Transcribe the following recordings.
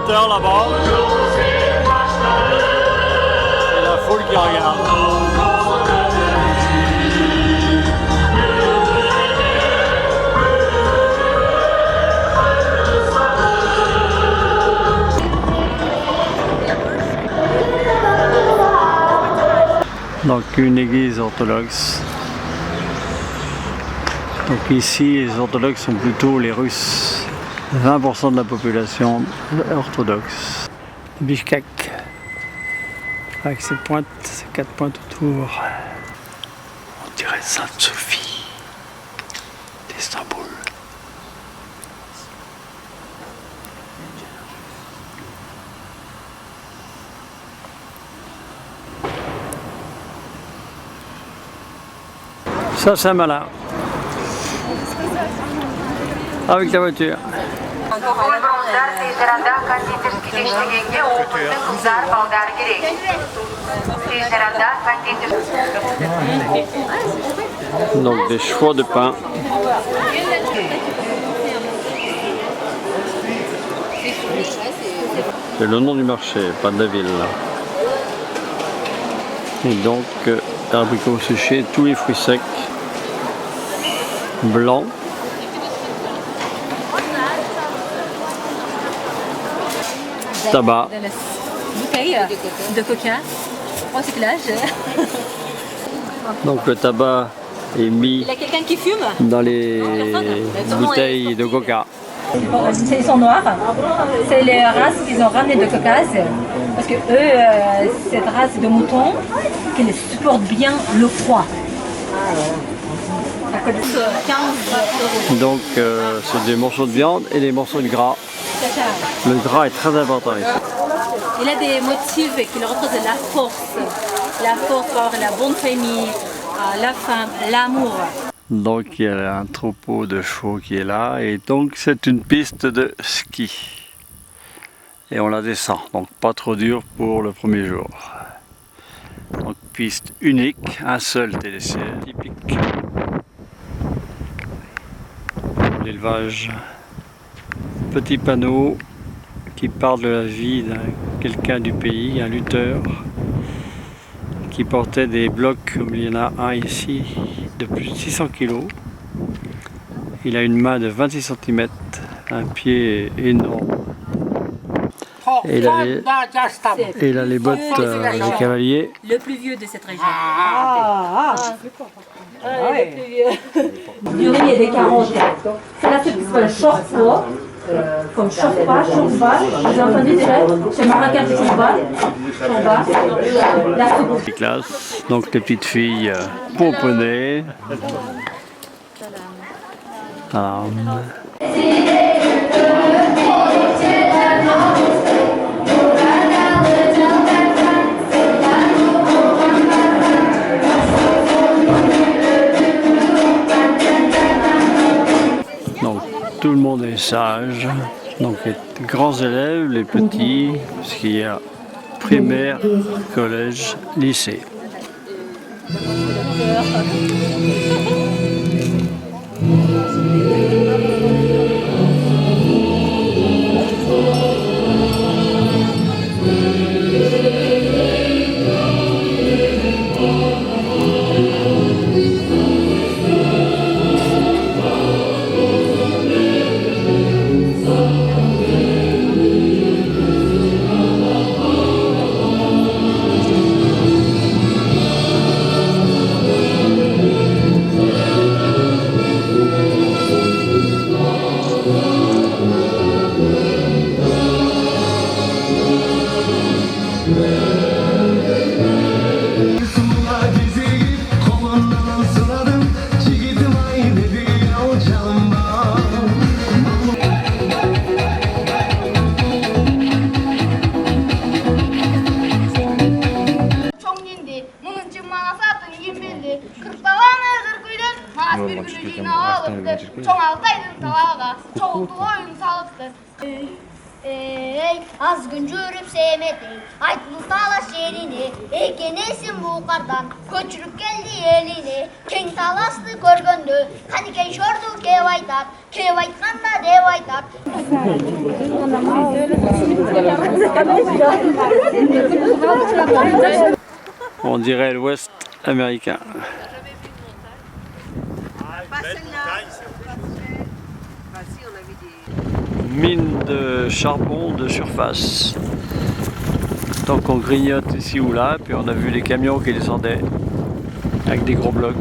spectateurs là-bas. Et la foule qui regarde. Donc une église orthodoxe. Donc ici les orthodoxes sont plutôt les Russes. 20% de la population orthodoxe. Bishkek. Avec ses pointes, ses 4 pointes autour. On dirait Sainte-Sophie d'Istanbul. Ça, c'est malin. Avec la voiture. Donc des choix de pain. C'est le nom du marché, pas de la ville. Et donc abricots séchés, tous les fruits secs, blancs. Tabac. Bouteille de coca, recyclage. Donc le tabac est mis Quelqu'un qui fume dans les bouteilles de coca. Ils sont noirs, c'est les races qu'ils ont ramenées de Caucase, parce que eux, cette race de mouton, qui supporte bien le froid. Ça coûte 15 €. Donc c'est des morceaux de viande et des morceaux de gras. Le gras est très important ici. Il a des motifs qui représentent la force, la bonne famille, la femme, l'amour. Donc il y a un troupeau de chevaux qui est là et donc c'est une piste de ski. Et on la descend, donc pas trop dur pour le premier jour. Donc piste unique, un seul télésiège typique. L'élevage. Petit panneau qui parle de la vie de quelqu'un du pays, un lutteur qui portait des blocs comme il y en a un ici de plus de 600 kg. Il a une main de 26 cm, un pied énorme. Et il a les bottes de cavalier. Le plus vieux de cette région. Le plus vieux. Du riz et des carottes. C'est la soupe qui s'appelle shortwa. Comme shortwa. Vous avez entendu déjà? C'est Marrakech shortwa. La soupe. Les classes, donc les petites filles pomponnées. Voilà. Donc tout le monde est sage. Donc les grands élèves, les petits, parce qu'il y a primaire, collège, lycée. Azgın görüp sevmedi, Aytlı talaş yerini, ekenesin bu kardan, köçürüp geldi elini, Keng таласты көргөндө канекей шорду кеп айтат, кеп айтканда деп айтат. On dirait l'Ouest américain. Mine de charbon de surface. Donc on grignote ici ou là, puis on a vu les camions qui descendaient avec des gros blocs.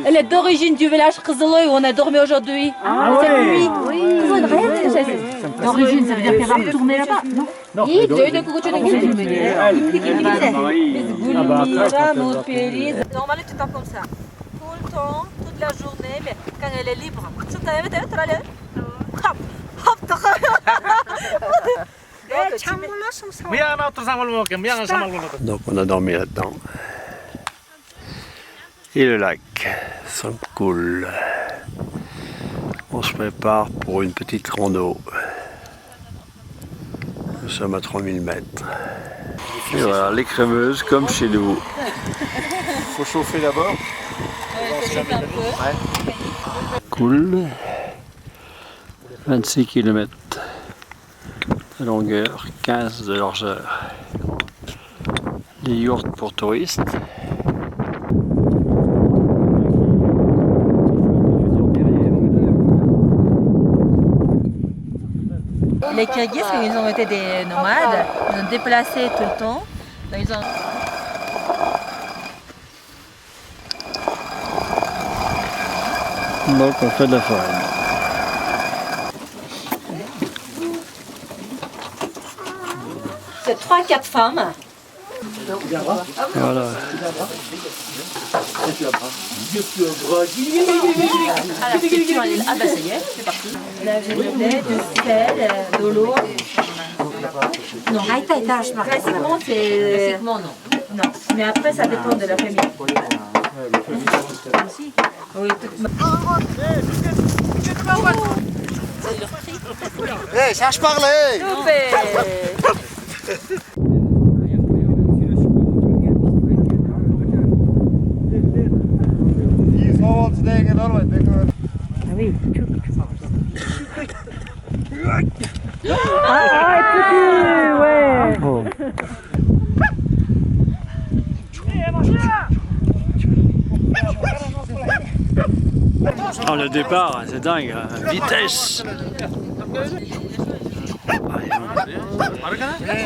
Elle est d'origine du village Kızıloy où on a dormi aujourd'hui. Cette nuit. D'origine, ça veut dire qu'elle va retourner là-bas, non? Normalement, tu t'en comme ça. Tout le temps, toute la journée, mais quand elle est libre. donc on a dormi là-dedans. Et le lac s'en coule. On se prépare pour une petite rando. Nous sommes à 3000 mètres. Et voilà, les crémeuses comme chez nous. Faut chauffer d'abord. Cool. 26 km de longueur, 15 de largeur. Les yourtes pour touristes. Les Kirghizes, ils ont été des nomades, ils ont déplacé tout le temps. Donc, ils ont... Donc on fait de la farine. C'est 3-4 femmes. Voilà. Ah bah ça y est, c'est parti. La violette, du sel, de l'eau. Non, classiquement c'est... Classiquement non. Non, mais après ça dépend de la famille. Oui, Hé, cherche parler. Oh. Oh, le départ, c'est dingue, vitesse.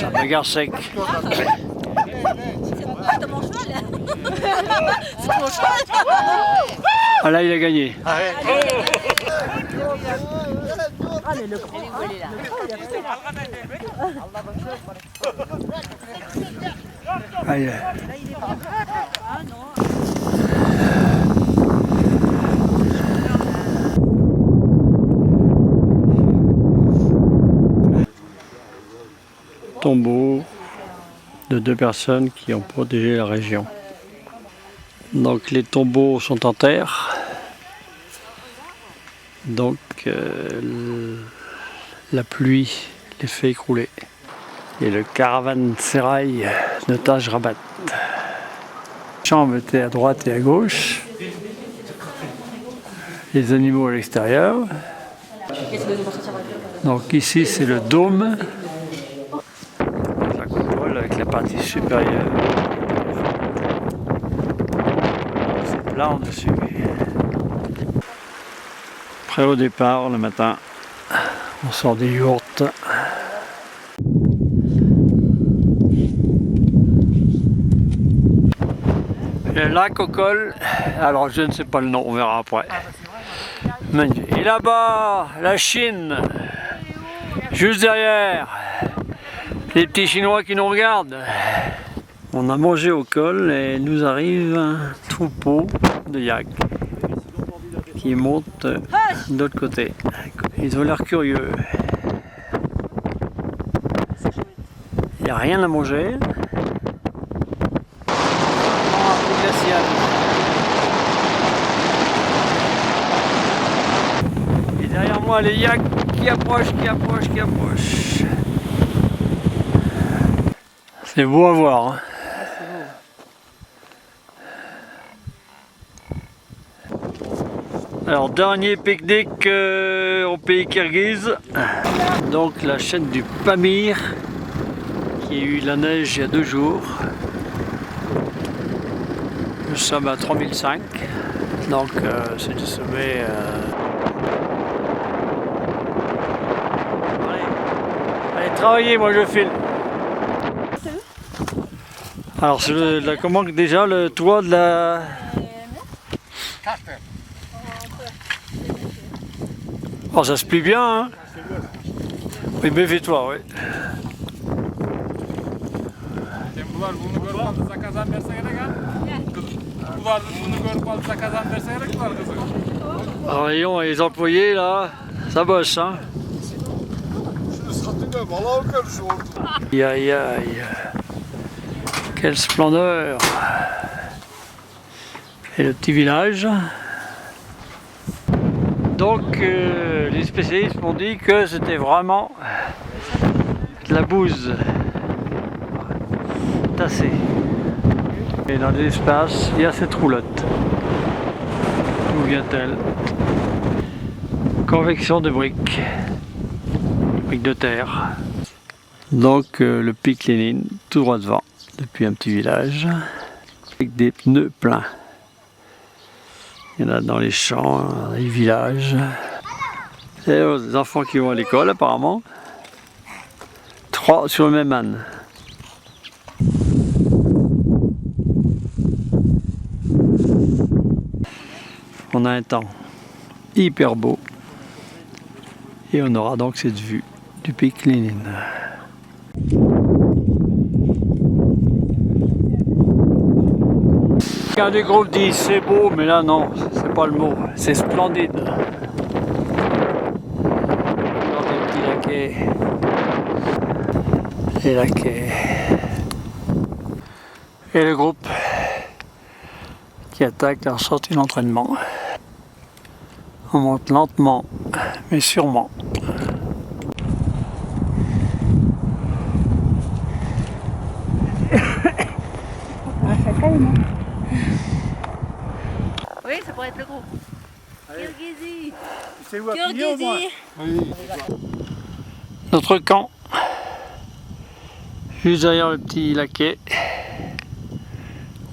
La bagarre sec. C'est mon cheval. C'est mon cheval. Ah là, il a gagné. Allez. Tombeau de 2 personnes qui ont protégé la région. Donc les tombeaux sont en terre. Donc la pluie les fait écrouler. Et le caravansérail de Taj Rabat. Les chambres étaient à droite et à gauche. Les animaux à l'extérieur. Donc ici c'est le dôme. La coupole avec la partie supérieure. C'est plat en dessus. Après au départ le matin, on sort des yourtes. Le lac au col, alors je ne sais pas le nom, on verra après. Et là-bas, la Chine, juste derrière, les petits Chinois qui nous regardent. On a mangé au col et nous arrive un troupeau de yaks qui montent de l'autre côté. Ils ont l'air curieux. Il n'y a rien à manger. Et derrière moi attention à les yaks qui approchent. C'est beau à voir. Hein. Alors, dernier pique-nique au pays kirghize. Donc la chaîne du Pamir, qui a eu la neige il y a 2 jours. Nous sommes à 3005. Donc c'est du sommet. Allez, travaillez, moi je filme. Alors c'est comment déjà le toit de la... Oh, ça se plie bien, hein? Oui, méfie-toi, oui. Alors, voyons, les employés, là, ça bosse, hein? Aïe, aïe, aïe. Quelle splendeur! Et le petit village. Donc les spécialistes m'ont dit que c'était vraiment de la bouse tassée. Et dans l'espace, il y a cette roulotte. D'où vient-elle? Convection de briques de terre. Donc le pic Lénine, tout droit devant, depuis un petit village, avec des pneus pleins. Il y en a dans les champs, dans les villages. C'est des enfants qui vont à l'école apparemment. 3 sur le même âne. On a un temps hyper beau. Et on aura donc cette vue du pic Lénine. Un des groupes dit c'est beau, mais là non, c'est pas le mot, c'est splendide. Dans des petits laquais. Les laquais. Et le groupe qui attaque leur sortie d'entraînement. On monte lentement, mais sûrement. Oui, ça pourrait être le groupe. Kirghizie. C'est où appuyer au moins? Oui. Notre camp, juste derrière le petit laquais.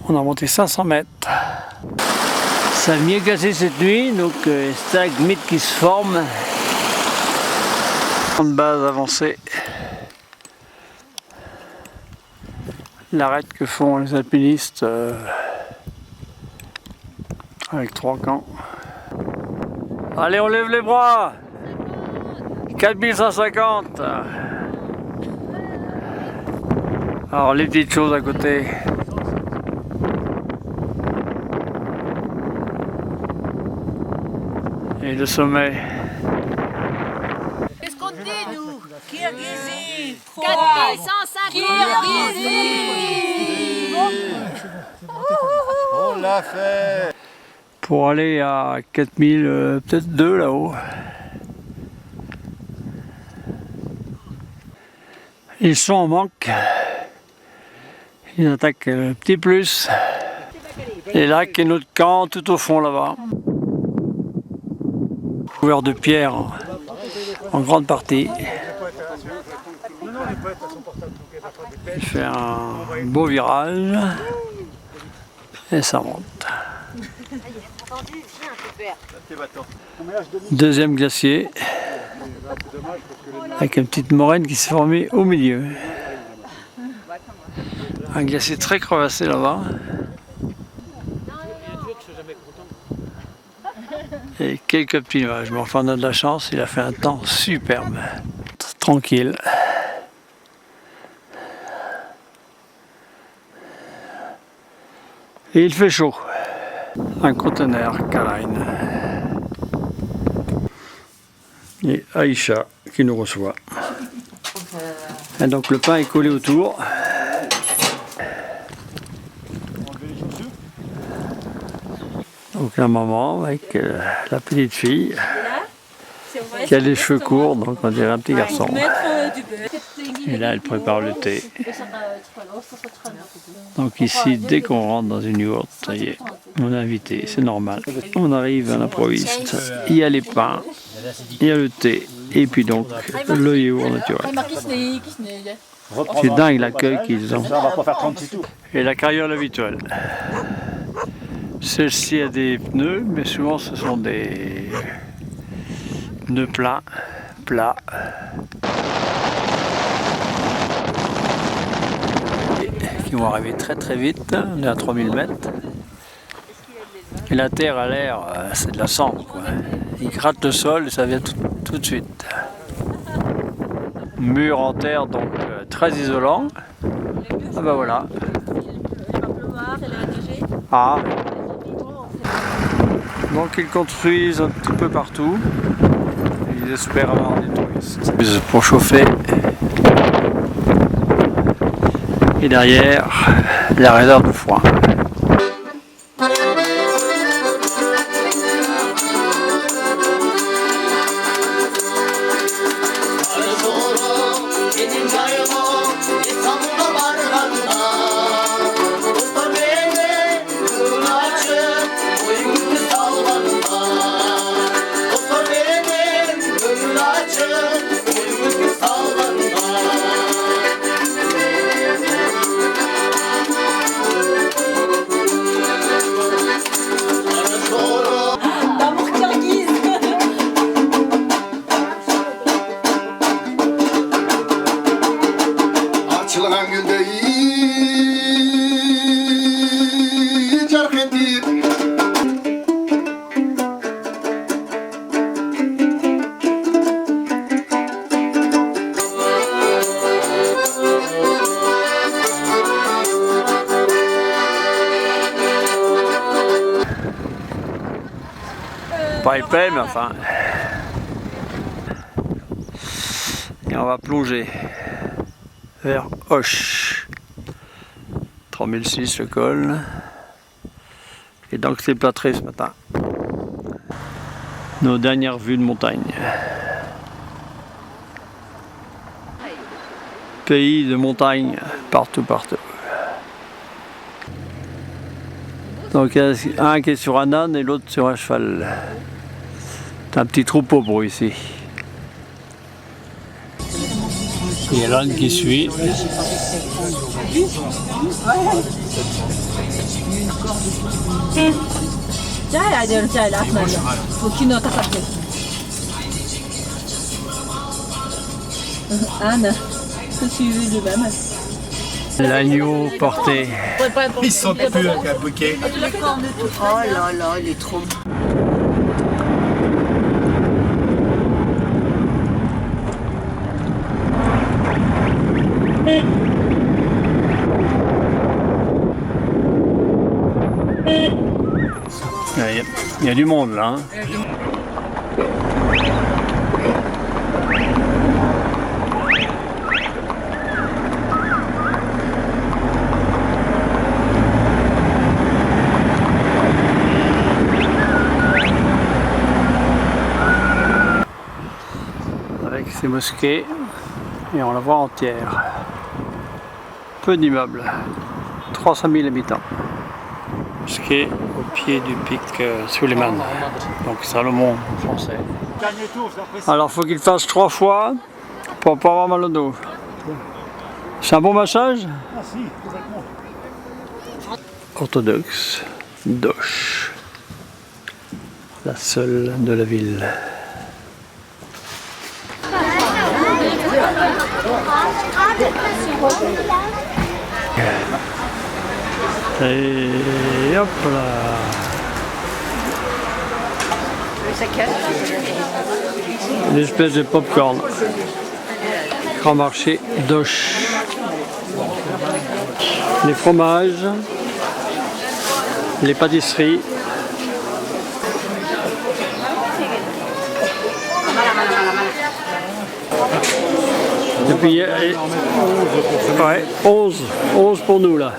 On a monté 500 mètres. Ça a mieux glacé cette nuit, donc stalagmites qui se forment. De base avancée. L'arête que font les alpinistes avec 3 camps. Allez, on lève les bras. 4150. Alors les petites choses à côté. Et le sommet. Qu'est-ce qu'on dit, nous? Kirghizie. 4150. Kirghizie. On l'a fait. Pour aller à 4000, peut-être 2 là-haut. Ils sont en manque. Ils attaquent le petit plus. Les lacs et notre camp tout au fond là-bas. Couvert de pierre en grande partie. Il fait un beau virage et ça monte. Deuxième glacier avec une petite moraine qui s'est formée au milieu. Un glacier très crevassé là-bas. Et quelques petits nuages, mais enfin on a de la chance, il a fait un temps superbe, tranquille. Et il fait chaud. Un conteneur Kalain. Et Aïcha qui nous reçoit. Et donc le pain est collé autour. Donc la maman avec la petite fille. qui a les cheveux courts, donc on dirait un petit garçon. Et là, elle prépare le thé. Donc ici, dès qu'on rentre dans une yourte, ça y est, on est invité, c'est normal. On arrive à l'improviste, il y a les pains, il y a le thé, et puis donc le yaourt naturel. C'est dingue l'accueil qu'ils ont. Et la carriole habituelle. Celle-ci a des pneus, mais souvent ce sont des pneus plats. Qui vont arriver très très vite, on est à 3000 mètres. Et la terre a l'air, c'est de la cendre quoi. Ils grattent le sol et ça vient tout de suite. Mur en terre donc très isolant. Ah bah voilà. Ah. Donc ils construisent un petit peu partout. Ils espèrent avoir des touristes. Pour chauffer. Et derrière, la réserve de foin. Açılan gülde çark edip Pas épais, mais enfin. Et on va plonger vers Auch. 3006 le col. Et donc c'est plâtré ce matin. Nos dernières vues de montagne. Pays de montagne, partout. Donc il y a un qui est sur un âne et l'autre sur un cheval. C'est un petit troupeau pour ici. Il y a l'âne qui suit. L'agneau porté. Ils sont plus avec un bouquet. Oh là là, il est trop. Il y a du monde là. Hein. Avec ces mosquées, et on la voit entière. Peu d'immeubles, 300 000 habitants. Mosquée au pied du pic Suleiman, donc Salomon en français. Alors faut qu'il fasse 3 fois pour pas avoir mal au dos. C'est un bon massage? Ah si, complètement. Orthodoxe d'Auch, la seule de la ville. Et hop là. Une espèce de popcorn. Grand marché d'Auch. Les fromages, les pâtisseries. Et puis, ouais, 11 pour nous là.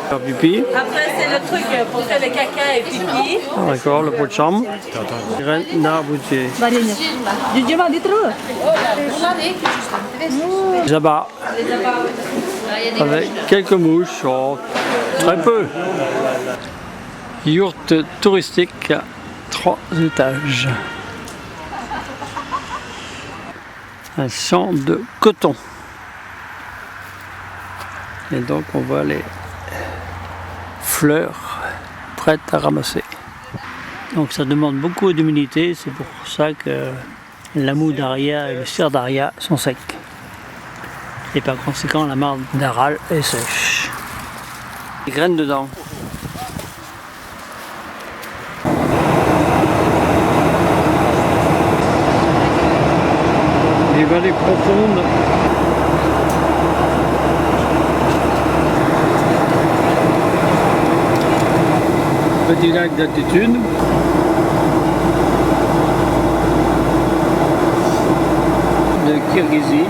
Faire pipi. Après, c'est le truc pour faire les caca et pipi. D'accord, le pot de chambre. Graines d'arbre-boutier. Les abats. Avec quelques mouches, oh, très peu. Yourte touristique, 3 étages. Un champ de coton. Et donc on voit les fleurs prêtes à ramasser. Donc ça demande beaucoup d'humidité, c'est pour ça que la moue d'aria et le cerf d'aria sont secs. Et par conséquent la marde d'aral est sèche. Les graines dedans. Les vallées profondes. Petit lac d'altitude. De Kirghizie.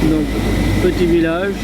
Donc, petit village.